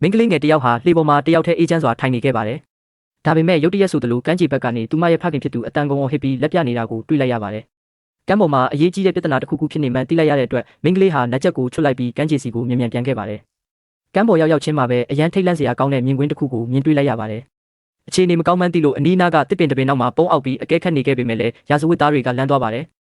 မင်းကလေးငယ်တယောက်ဟာလှေပေါ်မှာတယောက်တည်းအေးချမ်းစွာထိုင်နေခဲ့ပါတယ်။ဒါပေမဲ့ရုတ်တရက်ဆိုသလိုကမ်းခြေဘက်ကနေသူမရဲ့ဖခင်ဖြစ်သူအတန်ကုံအောင်ဟစ်ပြီးလက်ပြနေတာကိုတွေ့လိုက်ရပါတယ်။ကမ်းပေါ်မှာအရေးကြီးတဲ့ပြဿနာတစ်ခုခုဖြစ်နေမှန်းသိလိုက်ရတဲ့အတွက်မင်းကလေးဟာလက်ချက်ကိုချွတ်လိုက်ပြီးကမ်းခြေစီကိုမြန်မြန်ပြန်ခဲ့ပါတယ်။ကမ်းပေါ်ရောက်ချင်းမှာပဲအရန်ထိတ်လန့်စရာကောင်းတဲ့မြင်ကွင်းတစ်ခုကိုမြင်တွေ့လိုက်ရပါတယ်။အခြေအနေမကောင်းမှန်းသိလို့အနီးနားကတစ်ပင်တစ်ပင်နောက်မှာပုံအောက်ပြီးအကဲခတ်နေခဲ့ပေမဲ့လည်းရာဇဝတ်သားတွေကလမ်းသွားပါတယ်။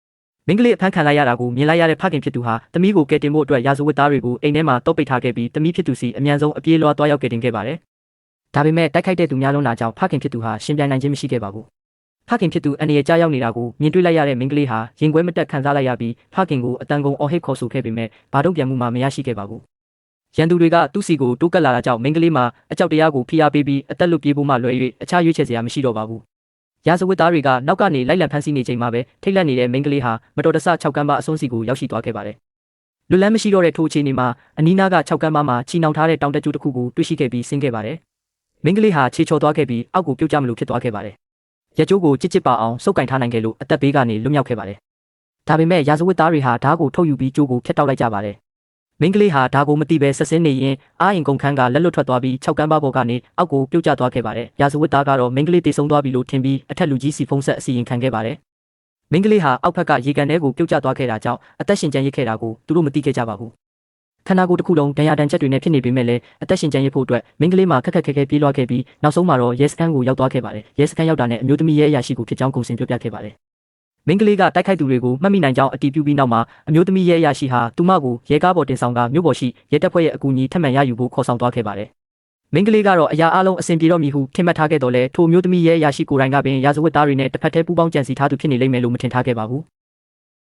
မင်းကလေးအဖမ်းခံလိုက်ရတာကိုမြင်လိုက်ရတဲ့ဖခင်ဖြစ်သူဟာသမီးကိုကယ်တင်ဖို့အတွက်ရာဇဝတ်သားတွေကိုအိမ်ထဲမှာတုပ်ပိတ်ထားခဲ့ပြီးသမီးဖြစ်သူစီအမြန်ဆုံးအပြေးလွှားသွားရောက်ကယ်တင်ခဲ့ပါတယ်။ဒါပေမဲ့တိုက်ခိုက်တဲ့သူများလုံးလာကြောင်းဖခင်ဖြစ်သူဟာရှင်းပြနိုင်ခြင်းမရှိခဲ့ပါဘူး။ဖခင်ဖြစ်သူအန်ရကြားရောက်နေတာကိုမြင်တွေ့လိုက်ရတဲ့မင်းကလေးဟာရင်ခွဲမတက်ခံစားလိုက်ရပြီးဖခင်ကိုအတန်ကုန်အော်ဟစ်ခေါ်ဆိုခဲ့ပေမဲ့ဘာတော့ပြန်မှုမှမရရှိခဲ့ပါဘူး။ရန်သူတွေကသူ့စီကိုတိုးကပ်လာတာကြောင့်မင်းကလေးမှာအကြောက်တရားကိုဖိအားပေးပြီးအသက်လွတ်ပြေးဖို့မှလွယ်၍အခြားရွေးချယ်စရာမရှိတော့ပါဘူး။ရာဇဝတ်သားတွေကနောက်ကနေလိုက်လံဖမ်းဆီးနေချိန်မှာပဲထိတ်လန့်နေတဲ့မင်းကလေးဟာမတော်တဆ6ကမ်းပါအစွန်းစီကိုရောက်ရှိသွားခဲ့ပါတယ်။လွတ်လန်းမရှိတော့တဲ့ထိုအခြေအနေမှာအနီးနားက6ကမ်းပါမှာချီနှောင်ထားတဲ့တောင်တက်ကျိုးတစ်ခုကိုတွေ့ရှိခဲ့ပြီးဆင်းခဲ့ပါတယ်။မင်းကလေးဟာခြေချော်သွားခဲ့ပြီးအောက်ကိုပြုတ်ကျမလို့ဖြစ်သွားခဲ့ပါတယ်။ရက်ကျိုးကိုကြစ်ပါအောင်စုပ်ကင်ထားနိုင်ခဲ့လို့အသက်ဘေးကနေလွတ်မြောက်ခဲ့ပါတယ်။ဒါပေမဲ့ရာဇဝတ်သားတွေဟာဓာတ်ကိုထုတ်ယူပြီးကျိုးကိုဖျက်တောက်လိုက်ကြပါတယ်။မင်းကလေးဟာဓာတ်ကိုမသိဘဲဆက်ဆင်းနေရင်အာရင်ကုန်ခန်းကလက်လွတ်ထွက်သွားပြီး6ကမ်းပါပေါ်ကနေအောက်ကိုပြုတ်ကျသွားခဲ့ပါတယ်။ရာဇဝတ်သားကတော့မင်းကလေးတေဆုံးသွားပြီလို့ထင်ပြီးအထက်လူကြီးစီဖုံးဆက်အစီရင်ခံခဲ့ပါတယ်။မင်းကလေးဟာအောက်ဘက်ကရေကန်ထဲကိုပြုတ်ကျသွားခဲ့တာကြောင့်အသက်ရှင်ကျန်ရစ်ခဲ့တာကိုသူတို့မသိခဲ့ကြပါဘူး။ခန္ဓာကိုယ်တစ်ခုလုံးဒဏ်ရာဒဏ်ချက်တွေနဲ့ဖြစ်နေပေမဲ့လည်းအသက်ရှင်ကျန်ရစ်ဖို့အတွက်မင်းကလေးမှာခက်ခက်ခဲခဲပြေးလွှားခဲ့ပြီးနောက်ဆုံးမှာတော့ရဲစခန်းကိုရောက်သွားခဲ့ပါတယ်။ရဲစခန်းရောက်တာနဲ့အမျိုးသမီးရဲအရာရှိကိုဖြစ်ကြောင်းကုန်စင်ပြောပြခဲ့ပါတယ်။မင်းကလေးကတိုက်ခိုက်သူတွေကိုမှတ်မိနိုင်ကြောင်းအတည်ပြုပြီးနောက်မှာအမျိုးသမီးရဲအရာရှိဟာသူမကိုရဲကားပေါ်တင်ဆောင်ကမြို့ပေါ်ရှိရဲတပ်ဖွဲ့ရဲ့အကူအညီထပ်မံရယူဖို့ခေါ်ဆောင်သွားခဲ့ပါတယ်။မင်းကလေးကတော့အရာအလုံးအဆင်ပြေတော့မည်ဟုထင်မှတ်ထားခဲ့တော်လဲထိုအမျိုးသမီးရဲအရာရှိကိုယ်တိုင်ကပင်ရာဇဝတ်သားတွေနဲ့တစ်ဖက်တည်းပူးပေါင်းကြံစည်ထားသူဖြစ်နေလိမ့်မယ်လို့မထင်ထားခဲ့ပါဘူး။